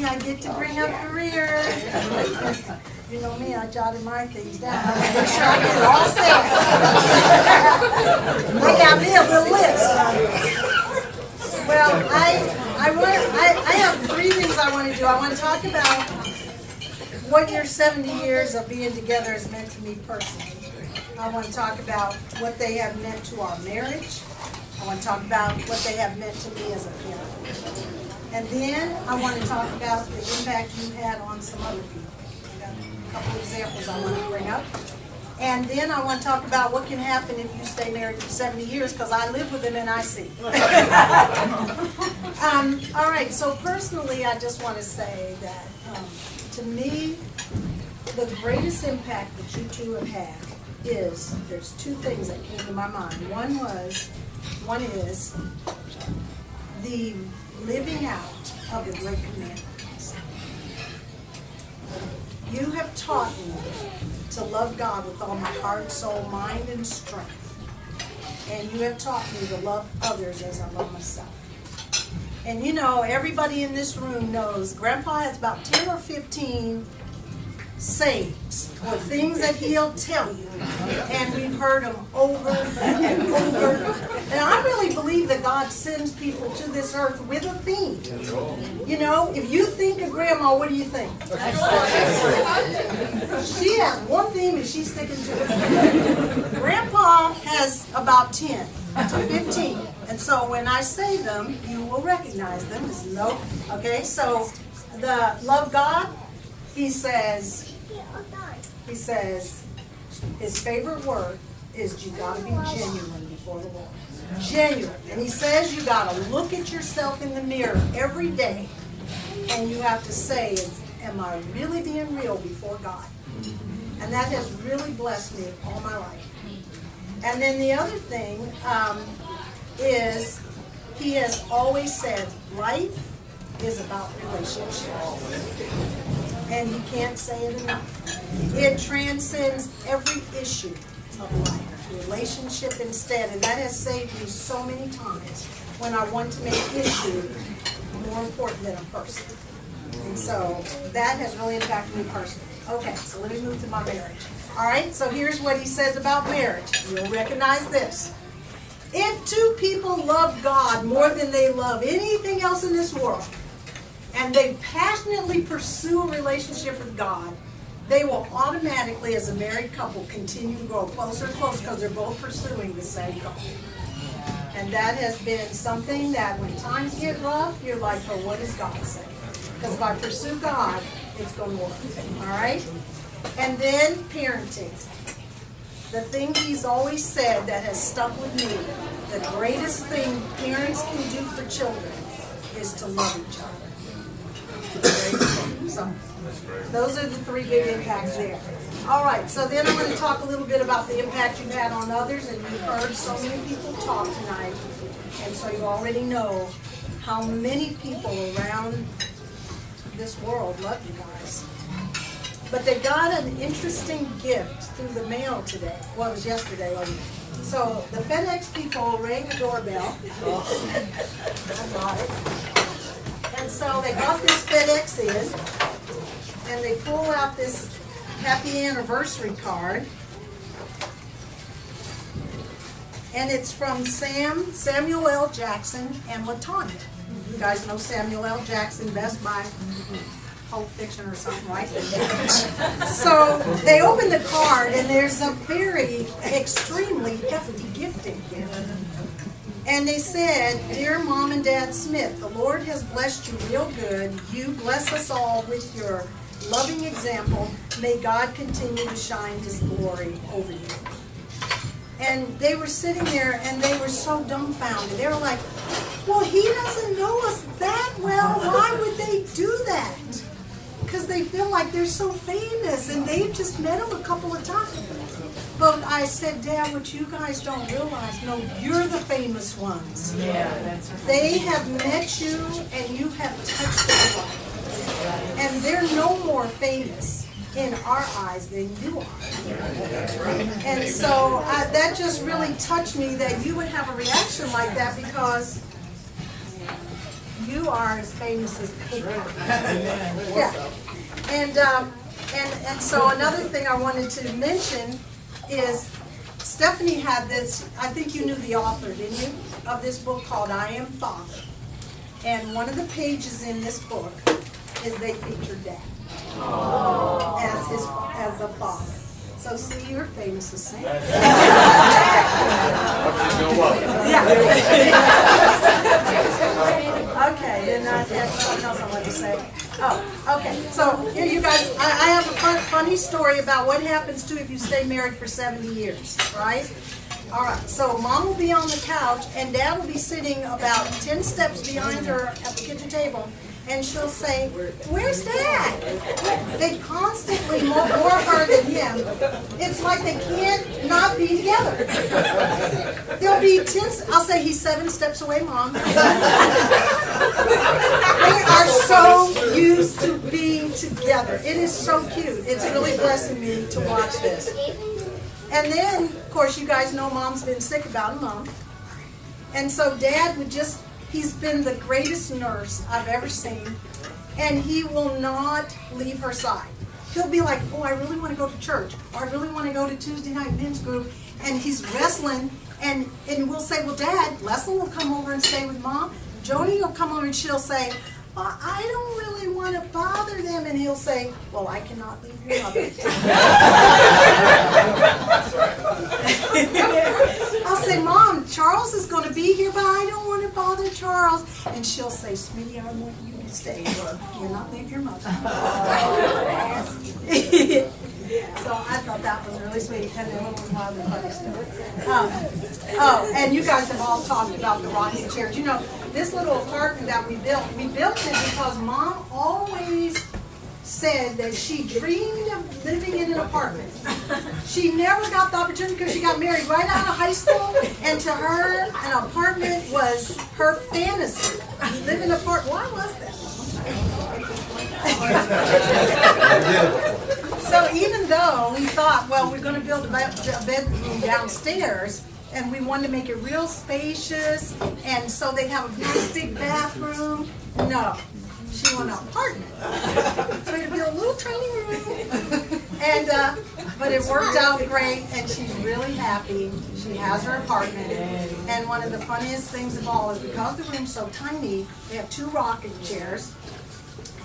I get to bring up the rear. You know me, I jotted my things down. I make sure I get it all set. I got me a little list. Well, I have three things I want to do. I want to talk about what your 70 years of being together has meant to me personally. I want to talk about what they have meant to our marriage. I want to talk about what they have meant to me as a parent. And then I want to talk about the impact you had on some other people. I got a couple of examples I want to bring up. And then I want to talk about what can happen if you stay married for 70 years, because I live with them and I see. All right, so personally, I just want to say that to me, the greatest impact that you two have had is, there's two things that came to my mind. One is the living out of the Great Commandments. You have taught me to love God with all my heart, soul, mind, and strength. And you have taught me to love others as I love myself. And you know, everybody in this room knows Grandpa has about 10 or 15 sayings or things that he'll tell you. And we've heard them over and over. And I really believe that God sends people to this earth with a theme. You know, if you think of Grandma, what do you think? She has one theme and she's sticking to it. Grandpa has about 10 to 15. And so when I say them, you will recognize them. Okay, so the love God, he says his favorite word is you got to be genuine before the Lord. Genuine. And he says you got to look at yourself in the mirror every day and you have to say, am I really being real before God? And that has really blessed me all my life. And then the other thing is he has always said life is about relationships. And you can't say it enough. It transcends every issue of life. Relationship instead. And that has saved me so many times when I want to make issue more important than a person. And so that has really impacted me personally. Okay, so let me move to my marriage. All right, so here's what he says about marriage. You'll recognize this. If two people love God more than they love anything else in this world, and they passionately pursue a relationship with God, they will automatically, as a married couple, continue to grow closer and closer because they're both pursuing the same goal. And that has been something that when times get rough, you're like, oh, what does God say? Because if I pursue God, it's going to work. All right? And then parenting. The thing he's always said that has stuck with me, the greatest thing parents can do for children is to love each other. So, those are the three big impacts there. All right, so then I'm going to talk a little bit about the impact you've had on others, and you've heard so many people talk tonight, and so you already know how many people around this world love you guys. But they got an interesting gift through the mail today. Well, it was yesterday. So the FedEx people rang the doorbell. I got it. And so they got this FedEx in, and they pull out this happy anniversary card. And it's from Samuel L. Jackson and LaTanya. You guys know Samuel L. Jackson best by Pulp Fiction or something, right? So they open the card, and there's a very extremely hefty gift in here. And they said, "Dear Mom and Dad Smith, the Lord has blessed you real good. You bless us all with your loving example. May God continue to shine His glory over you." And they were sitting there, and they were so dumbfounded. They were like, well, he doesn't know us that well. Why would they do that? Because they feel like they're so famous, and they've just met him a couple of times. But I said, Dad, what you guys don't realize, no, you're the famous ones. Yeah, that's right. They have met you, and you have touched their life. And they're no more famous in our eyes than you are. And so that just really touched me that you would have a reaction like that, because you are as famous as paper. Yeah. And so another thing I wanted to mention is Stephanie had this, I think you knew the author, didn't you, of this book called I Am Father. And one of the pages in this book is they feature Dad as a father. So see, you're famous as Sam. Yeah. Okay, then I have something else I want to say. Oh, okay. So here you guys, I have a funny story about what happens to if you stay married for 70 years, right? All right, so Mom will be on the couch and Dad will be sitting about 10 steps behind her at the kitchen table, and she'll say, "Where's Dad?" They constantly more her than him. It's like they can't not be together. They'll be 10, I'll say, "He's 7 steps away, Mom." They are so used to being together. It is so cute. It's really blessing me to watch this. And then, of course, you guys know Mom's been sick about a month. And so Dad would just, he's been the greatest nurse I've ever seen. And he will not leave her side. He'll be like, "Oh, I really want to go to church." Or, "I really want to go to Tuesday night men's group." And he's wrestling. And we'll say, "Well, Dad," Leslie will come over and stay with Mom. Joni will come over and she'll say, "Well, I don't really want to bother them." And he'll say, "Well, I cannot leave your mother." I'll say, "Mom, Charles is going to be here, but I don't want to bother Charles." And she'll say, "Sweetie, I want you to stay. You cannot leave your mother." So I thought that was really sweet, and then it was one of the funny stuff. And you guys have all talked about the rocking chairs. You know, this little apartment that we built it because Mom always said that she dreamed of living in an apartment. She never got the opportunity because she got married right out of high school, and to her, an apartment was her fantasy. Live in an apartment. Why was that? So even though we thought, well, we're going to build a bedroom downstairs, and we wanted to make it real spacious, and so they have a nice big bathroom. No, she wanted an apartment. So we had to build a little tiny room, and but it worked out great, and she's really happy. She has her apartment, and one of the funniest things of all is because the room's so tiny, we have 2 rocking chairs.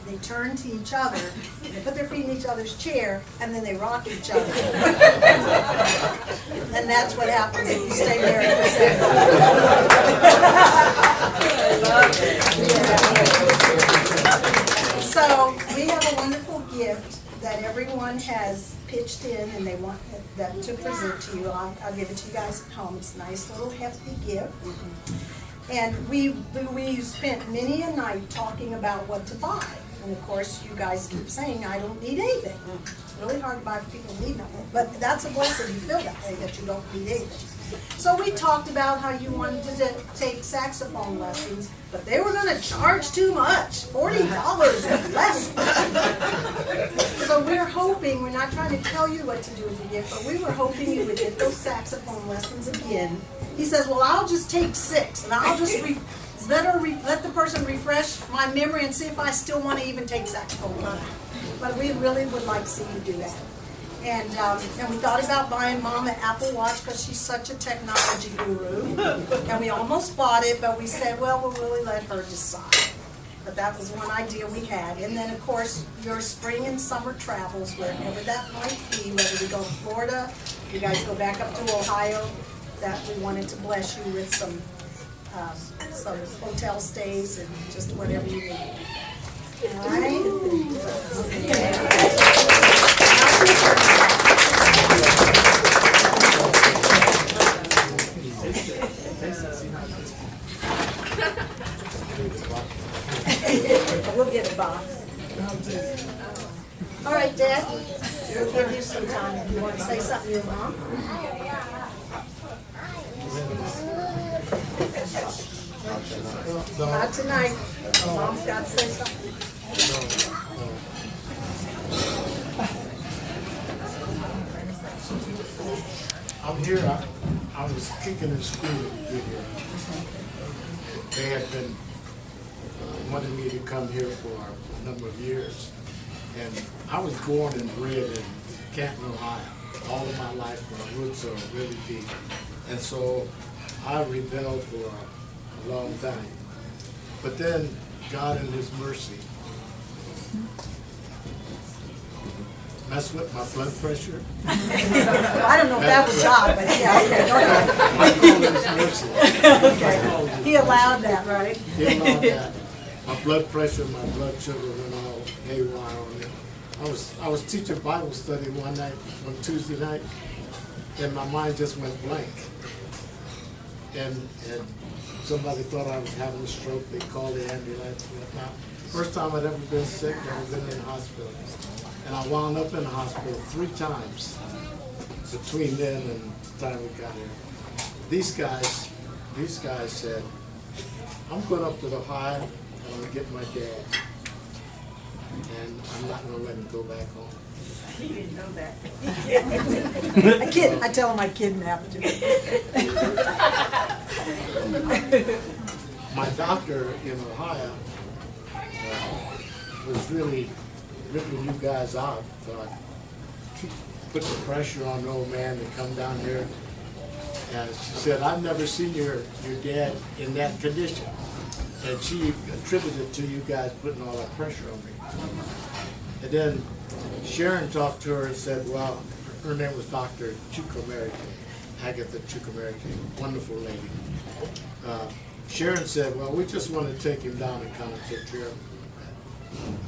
They turn to each other, they put their feet in each other's chair, and then they rock each other. And that's what happens if you stay married for 7 years. So we have a wonderful gift that everyone has pitched in and they want that to present to you. I'll give it to you guys at home. It's a nice little hefty gift. And we spent many a night talking about what to buy. And of course, you guys keep saying, "I don't need anything." It's really hard to buy for people who need nothing. But that's a blessing you feel that way, that you don't need anything. So we talked about how you wanted to take saxophone lessons, but they were going to charge too much, $40 a lesson. So we're hoping, we're not trying to tell you what to do with the gift, but we were hoping you would get those saxophone lessons again. He says, "Well, I'll just take 6, and I'll just let the person refresh my memory and see if I still want to even take saxophone." But we really would like to see you do that. And we thought about buying Mom an Apple Watch because she's such a technology guru. And we almost bought it, but we said, well, we'll really let her decide. But that was one idea we had. And then, of course, your spring and summer travels, wherever that might be, whether we go to Florida, you guys go back up to Ohio, that we wanted to bless you with some hotel stays and just whatever you need. All right? We'll get a box. All right, Dad, we'll give you some time if you want to say something to your Mom. Not tonight. Mom's got to say something. I'm here. I was kicking in school to get here. They had been wanted me to come here for a number of years. And I was born and bred in Canton, Ohio. All of my life, my roots are really deep. And so I rebelled for a long time. But then God in His mercy messed with my blood pressure. I don't know if that was God, but yeah, okay, go ahead. I call it His mercy. Okay. He allowed that, right? He allowed that. My blood pressure, my blood sugar went all haywire on me. I was teaching Bible study one night, on Tuesday night, and my mind just went blank. And somebody thought I was having a stroke. They called the ambulance and whatnot. First time I'd ever been sick, never been in the hospital. And I wound up in the hospital 3 times between then and the time we got here. These guys said, I'm going up to the Ohio and I'm going to get my dad. And I'm not going to let him go back home. He didn't know that. I tell him I kidnapped him. My doctor in Ohio was really ripping you guys out. Put the pressure on the old man to come down here. And she said, I've never seen your dad in that condition. And she attributed it to you guys putting all that pressure on me. And then Sharon talked to her and said, well, her name was Dr. Chukwumerike, Agatha Chukwumerike, wonderful lady. Sharon said, well, we just want to take him down and kind of take care of him.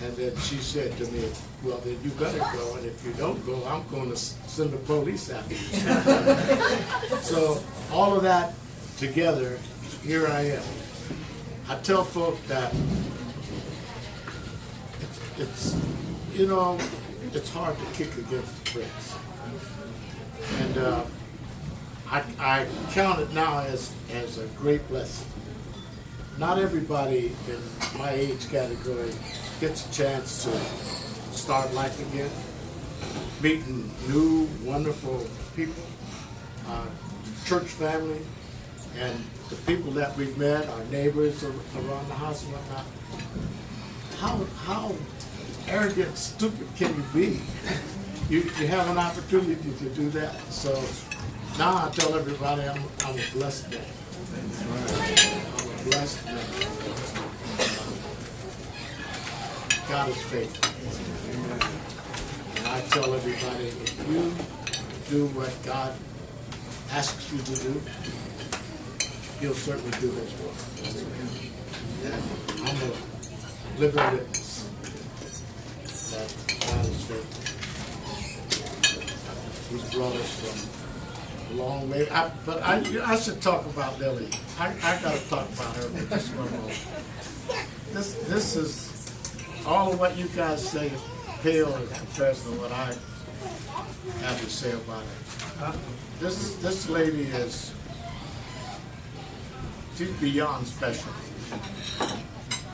And then she said to me, well, then you better go, and if you don't go, I'm going to send the police after you. So all of that together, here I am. I tell folk that it's it's hard to kick against the pricks. And I count it now as a great blessing. Not everybody in my age category gets a chance to start life again, meeting new, wonderful people, church family, and the people that we've met, our neighbors around the house and whatnot. How arrogant, stupid can you be? You have an opportunity to do that. So now I tell everybody I'm a blessed man. I'm a blessed man. God is faithful. And I tell everybody, if you do what God asks you to do, He'll certainly do His work. And I'm a living witness that God is faithful. He's brought us from a long way. But I should talk about Lily. I got to talk about her for just one moment. This is all of what you guys say pale in comparison to what I have to say about it. This lady she's beyond special.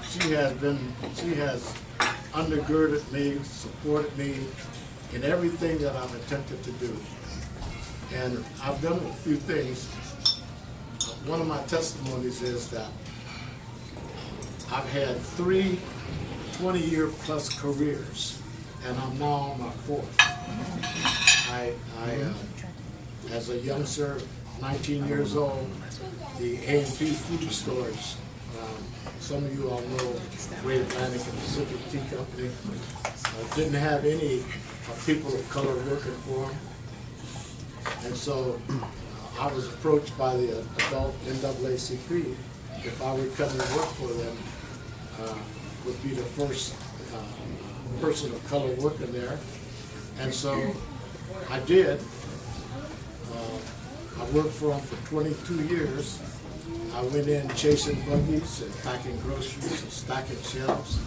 She has undergirded me, supported me in everything that I've attempted to do. And I've done a few things. One of my testimonies is that I've had 3 20-year plus careers, and I'm now on my 4th. I as a youngster, 19 years old, the A&P food stores, some of you all know Great Atlantic and Pacific Tea Company, didn't have any people of color working for them. And so I was approached by the adult NAACP if I would come and work for them, would be the first person of color working there. And so I did. I worked for them for 22 years. I went in chasing buggies and packing groceries and stacking shelves.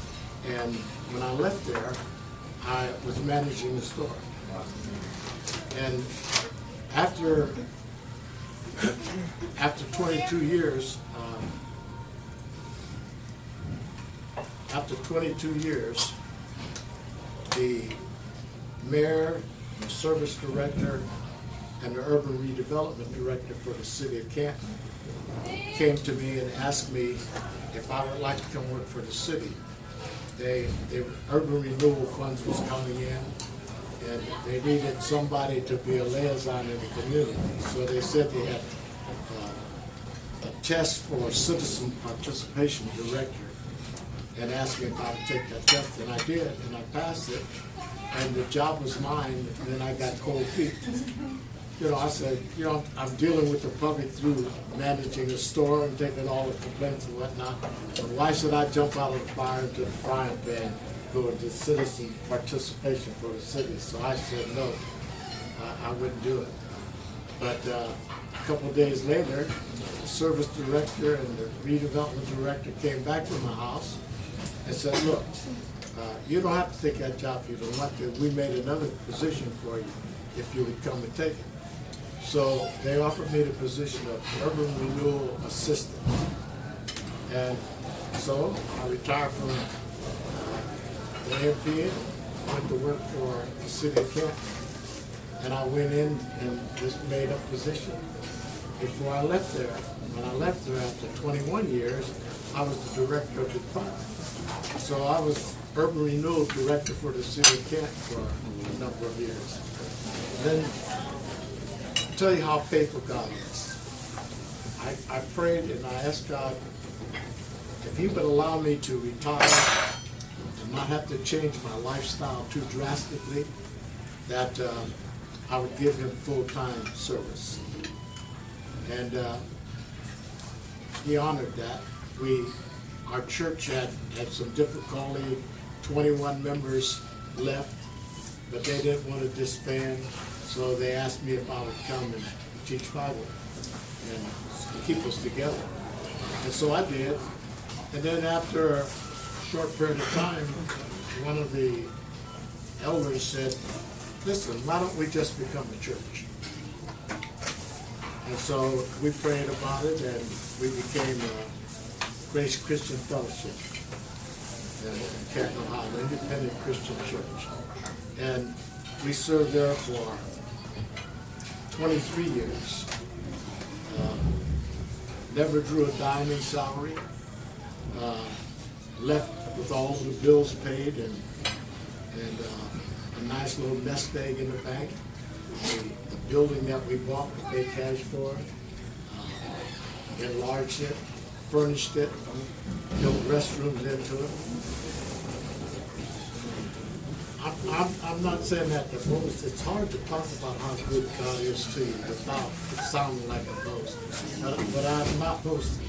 And when I left there, I was managing the store. And after 22 years, the mayor, the service director, and the urban redevelopment director for the city of Canton came to me and asked me if I would like to come work for the city. The urban renewal funds was coming in, and they needed somebody to be a liaison in the community. So they said they had a test for citizen participation director, and asked me if I would take that test, and I did, and I passed it, and the job was mine, and then I got cold feet. You know, I said, you know, I'm dealing with the public through managing a store and taking all the complaints and whatnot, but why should I jump out of the fire into the frying pan going to citizen participation for the city? So I said no, I wouldn't do it. But a couple of days later, the service director and the redevelopment director came back to my house and said, look, you don't have to take that job if you don't want to. We made another position for you if you would come and take it. So they offered me the position of urban renewal assistant. And so I retired from the AMP, went to work for the city of Canton, and I went in this made-up position. Before I left there, when I left there after 21 years, I was the director of the department. So I was urban renewal director for the city of Canton for a number of years. Then, I'll tell you how faithful God is. I prayed and I asked God if He would allow me to retire and not have to change my lifestyle too drastically, that I would give Him full-time service. And He honored that. Our church had some difficulty. 21 members left, but they didn't want to disband, so they asked me if I would come and teach Bible and keep us together. And so I did. And then after a short period of time, one of the elders said, listen, why don't we just become a church? And so we prayed about it, and we became Grace Christian Fellowship in Canton, Ohio, independent Christian church. And we served there for 23 years. Never drew a dime in salary. Left with all the bills paid and a nice little nest egg in the bank. The building that we bought, we paid cash for, enlarged it, furnished it, built restrooms into it. I'm not saying that to boast. It's hard to talk about how good God is to you without sounding like a boast. But I'm not boasting.